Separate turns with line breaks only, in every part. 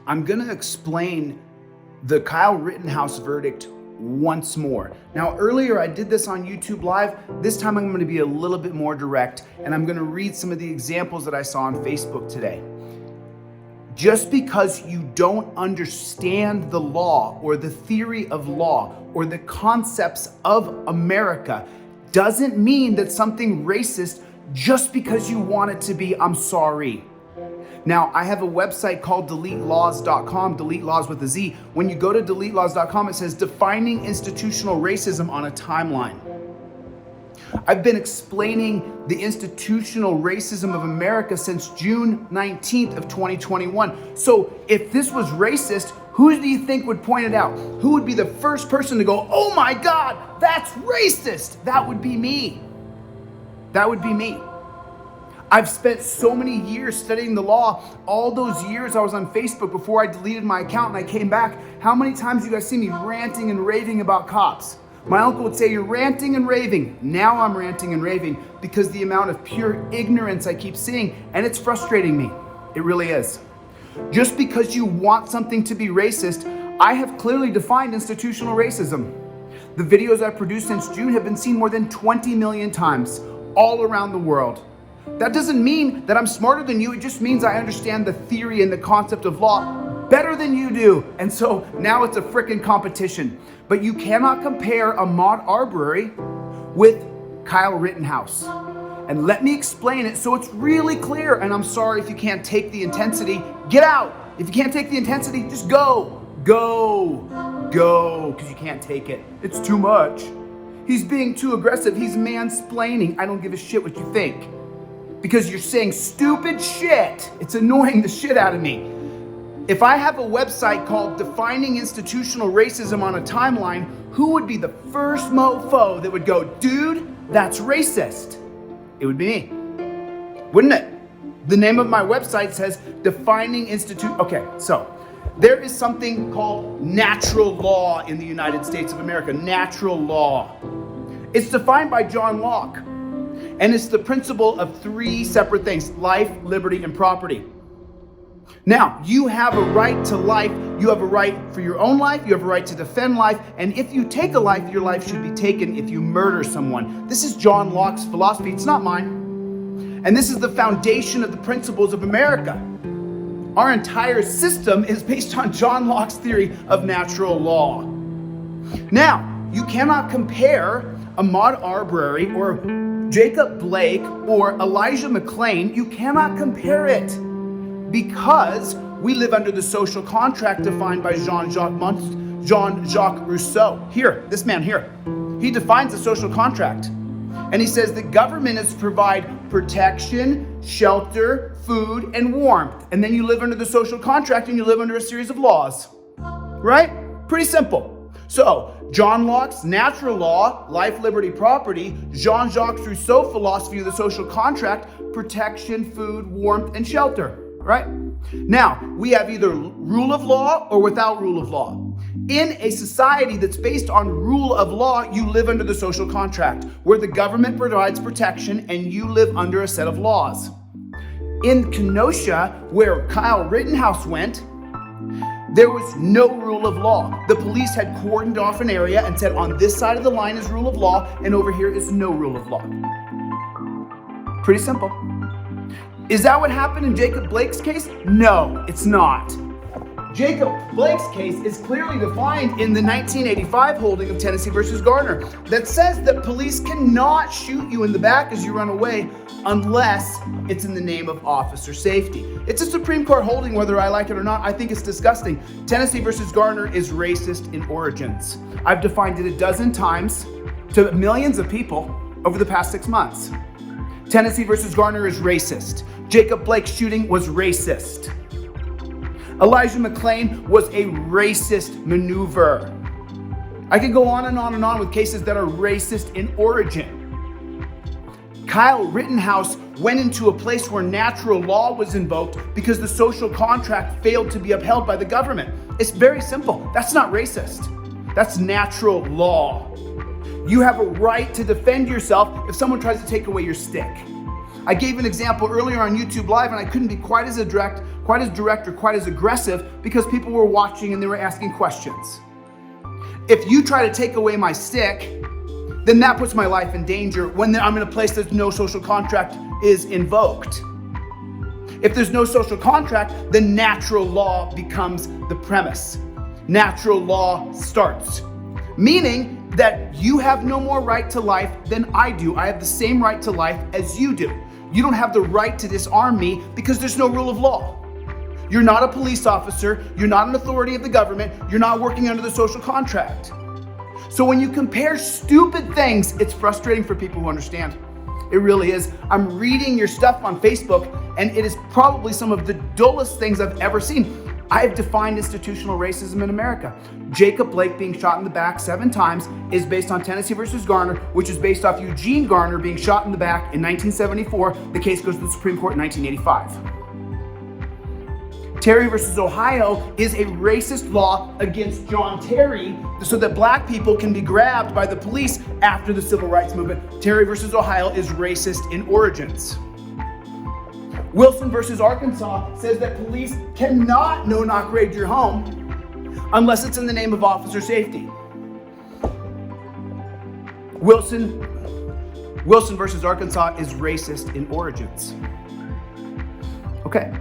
I'm gonna explain the Kyle Rittenhouse verdict once more. Now, earlier I did this on YouTube Live. This time I'm gonna be a little bit more direct, and I'm gonna read some of the examples that I saw on Facebook today. Just because you don't understand the law or the theory of law or the concepts of America doesn't mean that something racist just because you want it to be. I'm sorry. Now, I have a website called DeleteLawZ.com, DeleteLawZ with a Z. When you go to DeleteLawZ.com, it says defining institutional racism on a timeline. I've been explaining the institutional racism of America since June 19th of 2021. So if this was racist, who do you think would point it out? Who would be the first person to go, oh my God, that's racist? That would be me. That would be me. I've spent so many years studying the law. All those years I was on Facebook before I deleted my account and I came back. How many times you guys see me ranting and raving about cops? My uncle would say, you're ranting and raving. Now I'm ranting and raving because the amount of pure ignorance I keep seeing, and it's frustrating me. It really is. Just because you want something to be racist, I have clearly defined institutional racism. The videos I've produced since June have been seen more than 20 million times all around the world. That doesn't mean that I'm smarter than you. It just means I understand the theory and the concept of law better than you do. And so now it's a frickin' competition. But you cannot compare Ahmaud Arbery with Kyle Rittenhouse. And let me explain it so it's really clear. And I'm sorry if you can't take the intensity. Get out. If you can't take the intensity, just go. Go. Go. Because you can't take it. It's too much. He's being too aggressive. He's mansplaining. I don't give a shit what you think. Because you're saying stupid shit. It's annoying the shit out of me. If I have a website called Defining Institutional Racism on a Timeline, who would be the first mofo that would go, dude, that's racist? It would be me, wouldn't it? The name of my website says Defining Okay, so there is something called natural law in the United States of America, natural law. It's defined by John Locke. And it's the principle of three separate things: life, liberty, and property. Now, you have a right to life. You have a right for your own life. You have a right to defend life. And if you take a life, your life should be taken if you murder someone. This is John Locke's philosophy. It's not mine. And this is the foundation of the principles of America. Our entire system is based on John Locke's theory of natural law. Now, you cannot compare Ahmaud Arbery or Jacob Blake or Elijah McClain. You cannot compare it because we live under the social contract defined by Jean-Jacques Rousseau. Here, this man here, he defines the social contract. And he says that government is to provide protection, shelter, food, and warmth. And then you live under the social contract and you live under a series of laws. Right? Pretty simple. So, John Locke's natural law, life, liberty, property, Jean-Jacques Rousseau philosophy of the social contract, protection, food, warmth, and shelter, right? Now, we have either rule of law or without rule of law. In a society that's based on rule of law, you live under the social contract, where the government provides protection and you live under a set of laws. In Kenosha, where Kyle Rittenhouse went, there was no rule of law. The police had cordoned off an area and said, on this side of the line is rule of law, and over here is no rule of law. Pretty simple. Is that what happened in Jacob Blake's case? No, it's not. Jacob Blake's case is clearly defined in the 1985 holding of Tennessee versus Garner that says that police cannot shoot you in the back as you run away unless it's in the name of officer safety. It's a Supreme Court holding, whether I like it or not. I think it's disgusting. Tennessee versus Garner is racist in origins. I've defined it a dozen times to millions of people over the past 6 months. Tennessee versus Garner is racist. Jacob Blake's shooting was racist. Elijah McClain was a racist maneuver. I could go on and on and on with cases that are racist in origin. Kyle Rittenhouse went into a place where natural law was invoked because the social contract failed to be upheld by the government. It's very simple. That's not racist. That's natural law. You have a right to defend yourself if someone tries to take away your stick. I gave an example earlier on YouTube Live, and I couldn't be quite as direct or quite as aggressive because people were watching and they were asking questions. If you try to take away my stick, then that puts my life in danger when I'm in a place that no social contract is invoked. If there's no social contract, then natural law becomes the premise. Natural law starts, meaning that you have no more right to life than I do. I have the same right to life as you do. You don't have the right to disarm me because there's no rule of law. You're not a police officer. You're not an authority of the government. You're not working under the social contract. So when you compare stupid things, it's frustrating for people who understand. It really is. I'm reading your stuff on Facebook, and it is probably some of the dullest things I've ever seen. I've defined institutional racism in America. Jacob Blake being shot in the back 7 times is based on Tennessee versus Garner, which is based off Eugene Garner being shot in the back in 1974. The case goes to the Supreme Court in 1985. Terry versus Ohio is a racist law against John Terry so that black people can be grabbed by the police after the civil rights movement. Terry versus Ohio is racist in origins. Wilson versus Arkansas says that police cannot no-knock raid your home unless it's in the name of officer safety. Wilson versus Arkansas is racist in origins. Okay.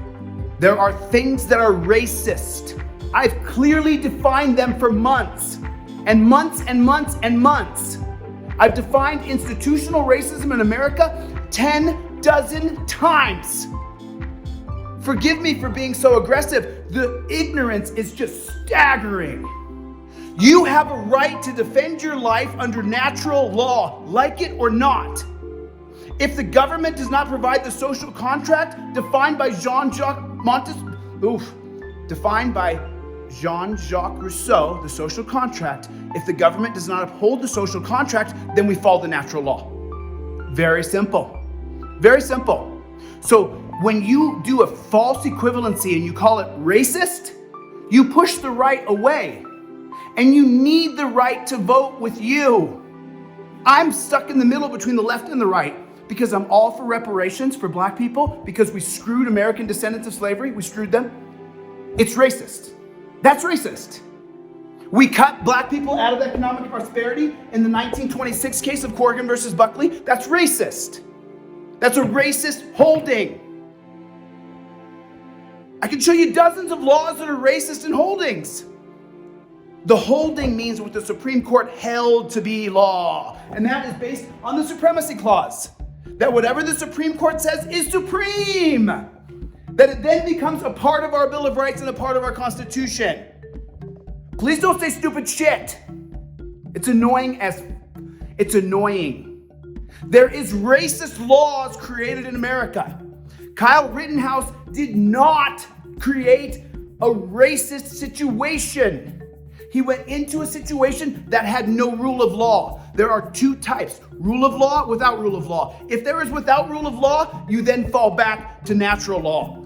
There are things that are racist. I've clearly defined them for months and months and months and months. I've defined institutional racism in America 10 dozen times. Forgive me for being so aggressive. The ignorance is just staggering. You have a right to defend your life under natural law, like it or not. If the government does not provide the social contract defined by Jean-Jacques Rousseau, the social contract, if the government does not uphold the social contract, then we follow the natural law. Very simple. Very simple. So when you do a false equivalency and you call it racist, you push the right away. And you need the right to vote with you. I'm stuck in the middle between the left and the right because I'm all for reparations for black people because we screwed American descendants of slavery. We screwed them. It's racist. That's racist. We cut black people out of economic prosperity in the 1926 case of Corrigan versus Buckley. That's racist. That's a racist holding. I can show you dozens of laws that are racist in holdings. The holding means what the Supreme Court held to be law, and that is based on the Supremacy Clause. That whatever the Supreme Court says is supreme. That it then becomes a part of our Bill of Rights and a part of our Constitution. Please don't say stupid shit. It's annoying. There is racist laws created in America. Kyle Rittenhouse did not create a racist situation. He went into a situation that had no rule of law. There are 2 types, rule of law, without rule of law. If there is without rule of law, you then fall back to natural law.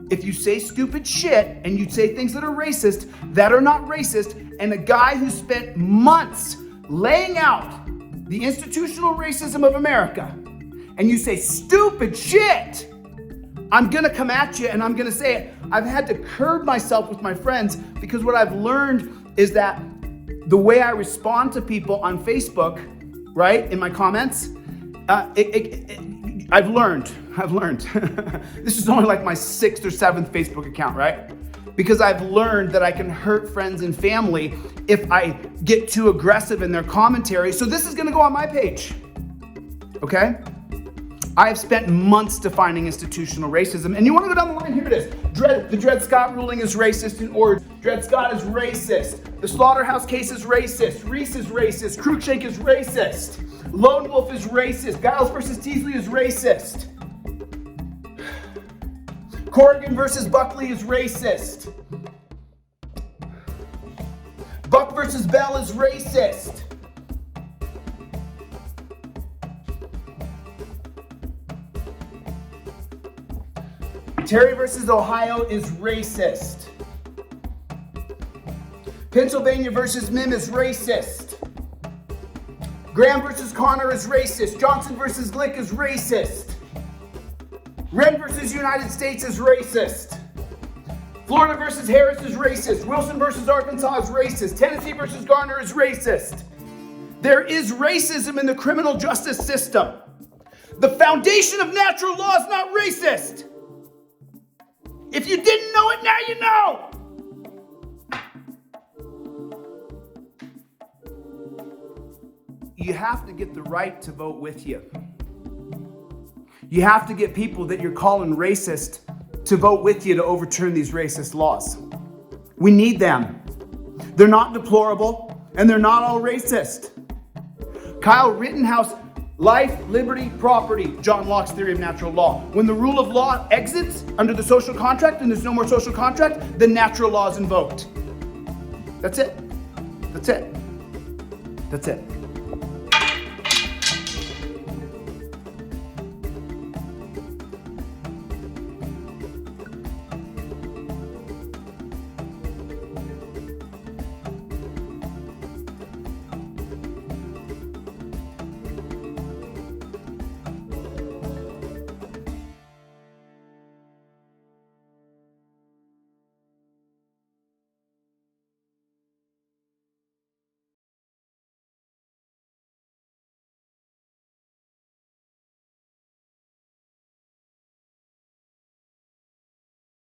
If you say stupid shit and you say things that are racist, that are not racist, and a guy who spent months laying out the institutional racism of America, and you say stupid shit, I'm gonna come at you and I'm gonna say it. I've had to curb myself with my friends because what I've learned is that the way I respond to people on Facebook, right, in my comments, I've learned. This is only like my 6th or 7th Facebook account, right? Because I've learned that I can hurt friends and family if I get too aggressive in their commentary. So this is gonna go on my page, okay? I have spent months defining institutional racism. And you want to go down the line? Here it is. The Dred Scott ruling is racist in origin. Dred Scott is racist. The Slaughterhouse case is racist. Reese is racist. Cruikshank is racist. Lone Wolf is racist. Giles versus Teasley is racist. Corrigan versus Buckley is racist. Buck versus Bell is racist. Terry versus Ohio is racist. Pennsylvania versus Mim is racist. Graham versus Connor is racist. Johnson versus Glick is racist. Wren versus United States is racist. Florida versus Harris is racist. Wilson versus Arkansas is racist. Tennessee versus Garner is racist. There is racism in the criminal justice system. The foundation of natural law is not racist. If you didn't know it, now you know. You have to get the right to vote with you. You have to get people that you're calling racist to vote with you to overturn these racist laws. We need them. They're not deplorable, and they're not all racist. Kyle Rittenhouse, life, liberty, property, John Locke's theory of natural law. When the rule of law exits under the social contract and there's no more social contract, then natural law is invoked. That's it. That's it. That's it.